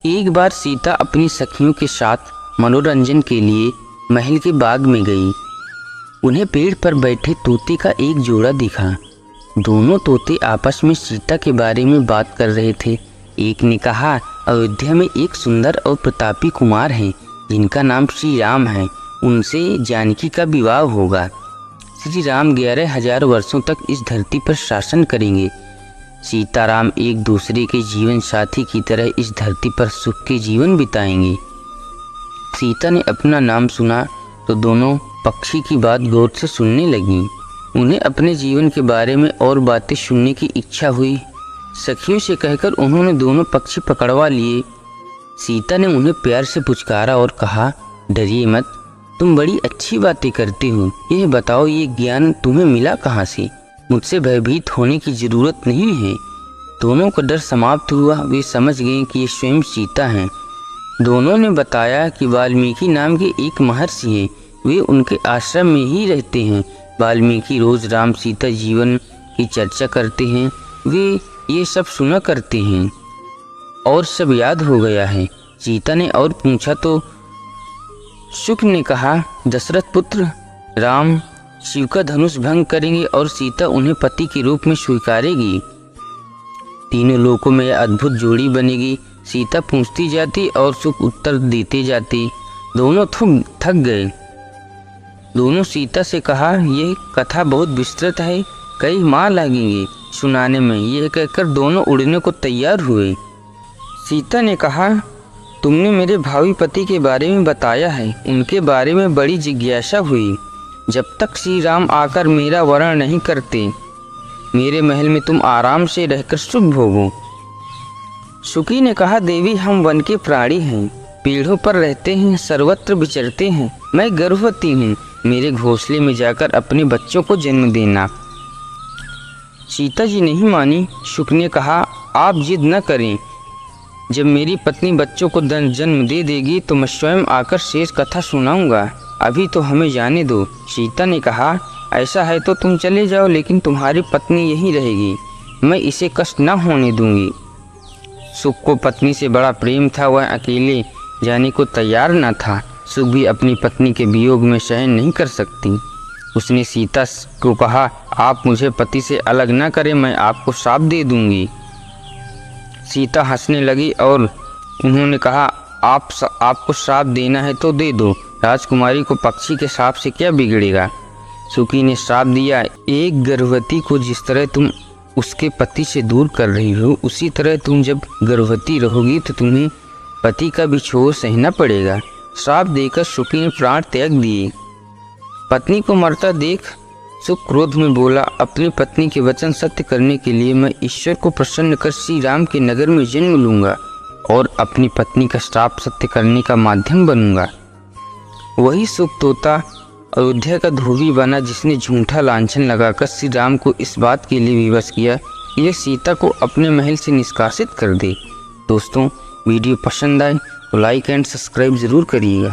एक बार सीता अपनी सखियों के साथ मनोरंजन के लिए महल के बाग में गई। उन्हें पेड़ पर बैठे तोते का एक जोड़ा दिखा। दोनों तोते आपस में सीता के बारे में बात कर रहे थे। एक ने कहा, अयोध्या में एक सुंदर और प्रतापी कुमार हैं जिनका नाम श्री राम है। उनसे जानकी का विवाह होगा। श्री राम 11,000 वर्षों तक इस धरती पर शासन करेंगे। सीताराम एक दूसरे के जीवन साथी की तरह इस धरती पर सुख के जीवन बिताएंगे। सीता ने अपना नाम सुना तो दोनों पक्षी की बात गौर से सुनने लगीं। उन्हें अपने जीवन के बारे में और बातें सुनने की इच्छा हुई। सखियों से कहकर उन्होंने दोनों पक्षी पकड़वा लिए। सीता ने उन्हें प्यार से पुचकारा और कहा, डरिए मत, तुम बड़ी अच्छी बातें करते हो। यह बताओ, ये ज्ञान तुम्हें मिला कहाँ से? मुझसे भयभीत होने की ज़रूरत नहीं है। दोनों का डर समाप्त हुआ। वे समझ गए कि ये स्वयं सीता हैं। दोनों ने बताया कि वाल्मीकि नाम के एक महर्षि हैं। वे उनके आश्रम में ही रहते हैं। वाल्मीकि रोज़ राम सीता जीवन की चर्चा करते हैं। वे ये सब सुना करते हैं और सब याद हो गया है। सीता ने और पूछा तो शुक ने कहा, दशरथ पुत्र राम शिव का धनुष भंग करेंगे और सीता उन्हें पति के रूप में स्वीकारेगी। तीनों लोकों में अद्भुत जोड़ी बनेगी। सीता पूछती जाती और सुख उत्तर देते जाते। दोनों थक गए। दोनों सीता से कहा, यह कथा बहुत विस्तृत है, कई माह लगेंगे सुनाने में। यह कहकर दोनों उड़ने को तैयार हुए। सीता ने कहा, तुमने मेरे भावी पति के बारे में बताया है। उनके बारे में बड़ी जिज्ञासा हुई। जब तक श्री राम आकर मेरा वर्ण नहीं करते, मेरे महल में तुम आराम से रहकर सुख भोगो। सुकी ने कहा, देवी हम वन के प्राणी हैं, पेड़ों पर रहते हैं, सर्वत्र विचरते हैं। मैं गर्भवती हूँ, मेरे घोंसले में जाकर अपने बच्चों को जन्म देना। सीता जी नहीं मानी। शुक ने कहा, आप जिद न करें। जब मेरी पत्नी बच्चों को जन्म दे देगी तो मैं स्वयं आकर शेष कथा सुनाऊंगा। अभी तो हमें जाने दो। सीता ने कहा, ऐसा है तो तुम चले जाओ, लेकिन तुम्हारी पत्नी यहीं रहेगी। मैं इसे कष्ट न होने दूंगी। सुख को पत्नी से बड़ा प्रेम था। वह अकेले जाने को तैयार न था। सुख भी अपनी पत्नी के वियोग में सहन नहीं कर सकती। उसने सीता को कहा, आप मुझे पति से अलग न करें, मैं आपको श्राप दे दूंगी। सीता हंसने लगी और उन्होंने कहा, आपको श्राप देना है तो दे दो। राजकुमारी को पक्षी के श्राप से क्या बिगड़ेगा? सुकी ने श्राप दिया, एक गर्भवती को जिस तरह तुम उसके पति से दूर कर रही हो, उसी तरह तुम जब गर्भवती रहोगी तो तुम्हें पति का बिछोह सहना पड़ेगा। श्राप देकर सुकी ने प्राण त्याग दिए। पत्नी को मरता देख सुक क्रोध में बोला, अपनी पत्नी के वचन सत्य करने के लिए मैं ईश्वर को प्रसन्न कर श्री राम के नगर में जन्म लूंगा और अपनी पत्नी का श्राप सत्य करने का माध्यम बनूंगा। वही सुक तोता अयोध्या का धोबी बना, जिसने झूठा लांछन लगाकर श्री राम को इस बात के लिए विवश किया कि यह सीता को अपने महल से निष्कासित कर दे। दोस्तों, वीडियो पसंद आए तो लाइक एंड सब्सक्राइब ज़रूर करिएगा।